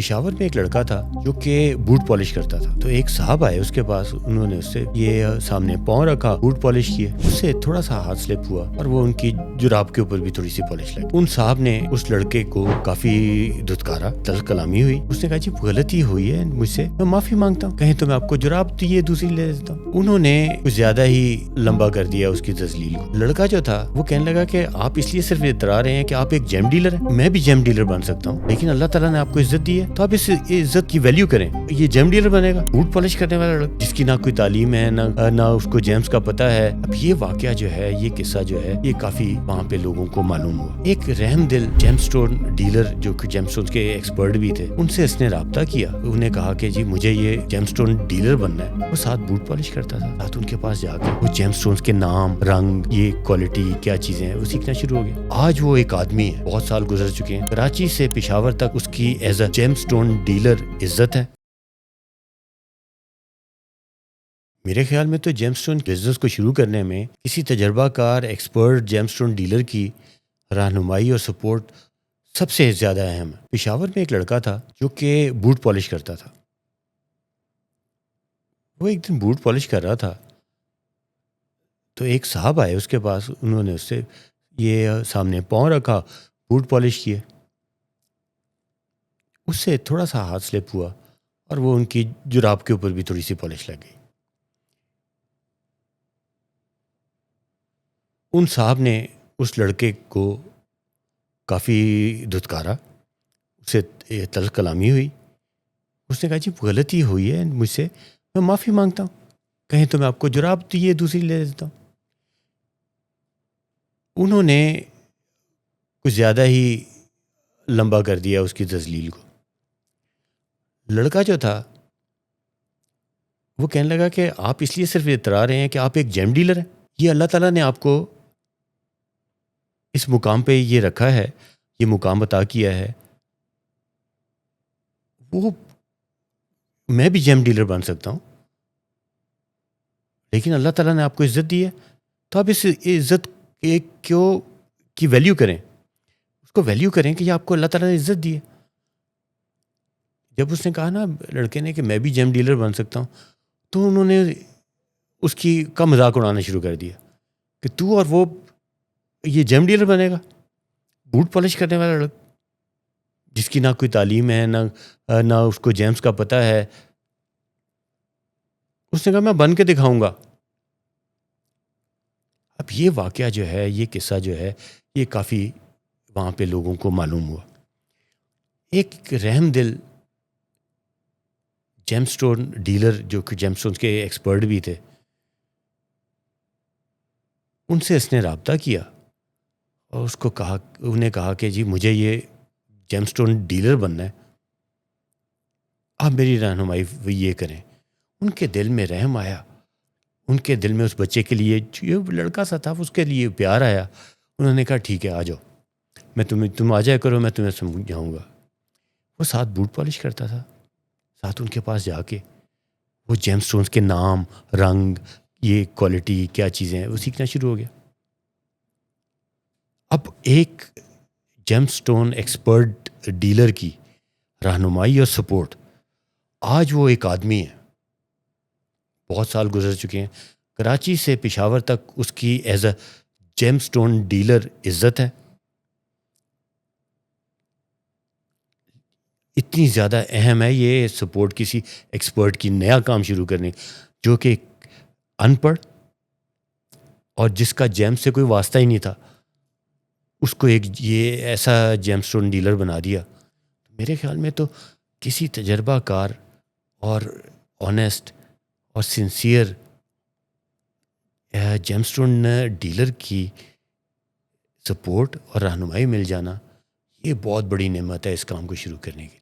پشاور میں ایک لڑکا تھا جو کہ بوٹ پالش کرتا تھا. تو ایک صاحب آئے اس کے پاس, انہوں نے اس سے یہ سامنے پاؤں رکھا, بوٹ پالش کیے. اس سے تھوڑا سا ہاتھ سلپ ہوا اور وہ ان کی جراب کے اوپر بھی تھوڑی سی پالش لگی. ان صاحب نے اس لڑکے کو کافی دھتکارا, تلخ کلامی ہوئی. اس نے کہا جی غلطی ہوئی ہے مجھ سے, میں معافی مانگتا ہوں, کہیں تو میں آپ کو جراب یہ دوسری لے دیتا ہوں. انہوں نے کچھ زیادہ ہی لمبا کر دیا اس کی تذلیل کو. لڑکا جو تھا وہ کہنے لگا کہ آپ اس لیے صرف اترا رہے ہیں کہ آپ ایک جیم ڈیلر ہیں, میں بھی جیم ڈیلر بن سکتا ہوں, لیکن اللہ تعالیٰ نے آپ کو عزت دی ہے تو آپ اس عزت کی ویلیو کریں. یہ جیم ڈیلر بنے گا, بوٹ پالش کرنے والا لڑکا جس کی نہ کوئی تعلیم ہے نہ اس کو جیمز کا پتہ ہے. اب یہ واقعہ جو ہے, یہ قصہ جو ہے, یہ کافی وہاں پہ لوگوں کو معلوم ہوا. ایک رحم دل جیم سٹون ڈیلر جو کہ جیم سٹون کے ایکسپرٹ بھی تھے, ان سے اس نے رابطہ کیا. انہیں کہا کہ جی مجھے یہ جیم سٹون ڈیلر بننا ہے. وہ ساتھ بوٹ پالش کرتا تھا, ساتھ ان کے پاس جا کے وہ جیم سٹونز کے نام, رنگ, یہ کوالٹی کیا چیزیں ہیں وہ سیکھنا شروع ہو گیا. آج وہ ایک آدمی ہے, بہت سال گزر چکے ہیں. کراچی سے پشاور تک اس کی as a gemstone dealer عزت ہے. میرے خیال میں تو جیم سٹون بزنس کو شروع کرنے میں کسی تجربہ کار ایکسپرٹ جیم سٹون ڈیلر کی رہنمائی اور سپورٹ سب سے زیادہ اہم ہے. پشاور میں ایک لڑکا تھا جو کہ بوٹ پالش کرتا تھا. وہ ایک دن بوٹ پالش کر رہا تھا تو ایک صاحب آئے اس کے پاس, انہوں نے اس سے یہ سامنے پاؤں رکھا, بوٹ پالش کیے. اس سے تھوڑا سا ہاتھ سلپ ہوا اور وہ ان کی جراب کے اوپر بھی تھوڑی سی پالش لگ گئی. ان صاحب نے اس لڑکے کو کافی دھتکارا, اس سے تلخ کلامی ہوئی. اس نے کہا جی غلطی ہوئی ہے مجھ سے, میں معافی مانگتا ہوں, کہیں تو میں آپ کو جراب یہ دوسری لے دیتا ہوں. انہوں نے کچھ زیادہ ہی لمبا کر دیا اس کی تذلیل کو. لڑکا جو تھا وہ کہنے لگا کہ آپ اس لیے صرف اترا رہے ہیں کہ آپ ایک جیم ڈیلر ہیں. یہ اللہ تعالیٰ نے آپ کو اس مقام پہ یہ رکھا ہے, یہ مقام عطا کیا ہے. وہ میں بھی جیم ڈیلر بن سکتا ہوں, لیکن اللہ تعالیٰ نے آپ کو عزت دی ہے تو آپ اس عزت کی ویلیو کریں, اس کو ویلیو کریں کہ یہ آپ کو اللہ تعالیٰ نے عزت دی ہے. جب اس نے کہا نا لڑکے نے کہ میں بھی جیم ڈیلر بن سکتا ہوں, تو انہوں نے اس کا مذاق اڑانا شروع کر دیا کہ تو اور وہ یہ جیم ڈیلر بنے گا, بوٹ پالش کرنے والا لڑکا جس کی نہ کوئی تعلیم ہے نہ اس کو جیمز کا پتہ ہے. اس نے کہا میں بن کے دکھاؤں گا. اب یہ واقعہ جو ہے, یہ قصہ جو ہے, یہ کافی وہاں پہ لوگوں کو معلوم ہوا. ایک رحم دل جیم سٹون ڈیلر جو کہ جیم سٹون کے ایکسپرٹ بھی تھے, ان سے اس نے رابطہ کیا اور اس کو انہیں کہا کہ جی مجھے یہ جیم سٹون ڈیلر بننا ہے, آپ میری رہنمائی یہ کریں. ان کے دل میں رحم آیا, ان کے دل میں اس بچے کے لیے جو لڑکا سا تھا اس کے لیے پیار آیا. انہوں نے کہا ٹھیک ہے آ جاؤ, میں تم آ جایا کرو, میں تمہیں سمجھاؤں گا. وہ ساتھ بوٹ پالش کرتا تھا, ساتھ ان کے پاس جا کے وہ جیم سٹونز کے نام, رنگ, یہ کوالٹی کیا چیزیں ہیں وہ سیکھنا شروع ہو گیا. اب ایک جیم سٹون ایکسپرٹ ڈیلر کی رہنمائی اور سپورٹ, آج وہ ایک آدمی ہے, بہت سال گزر چکے ہیں. کراچی سے پشاور تک اس کی as a gemstone dealer عزت ہے. اتنی زیادہ اہم ہے یہ سپورٹ کسی ایکسپرٹ کی نیا کام شروع کرنے, جو کہ ان پڑھ اور جس کا جیم سے کوئی واسطہ ہی نہیں تھا, اس کو ایک یہ ایسا جیم سٹون ڈیلر بنا دیا. میرے خیال میں تو کسی تجربہ کار اور آنیسٹ اور سنسیئر جیم سٹون ڈیلر کی سپورٹ اور رہنمائی مل جانا, یہ بہت بڑی نعمت ہے اس کام کو شروع کرنے کی.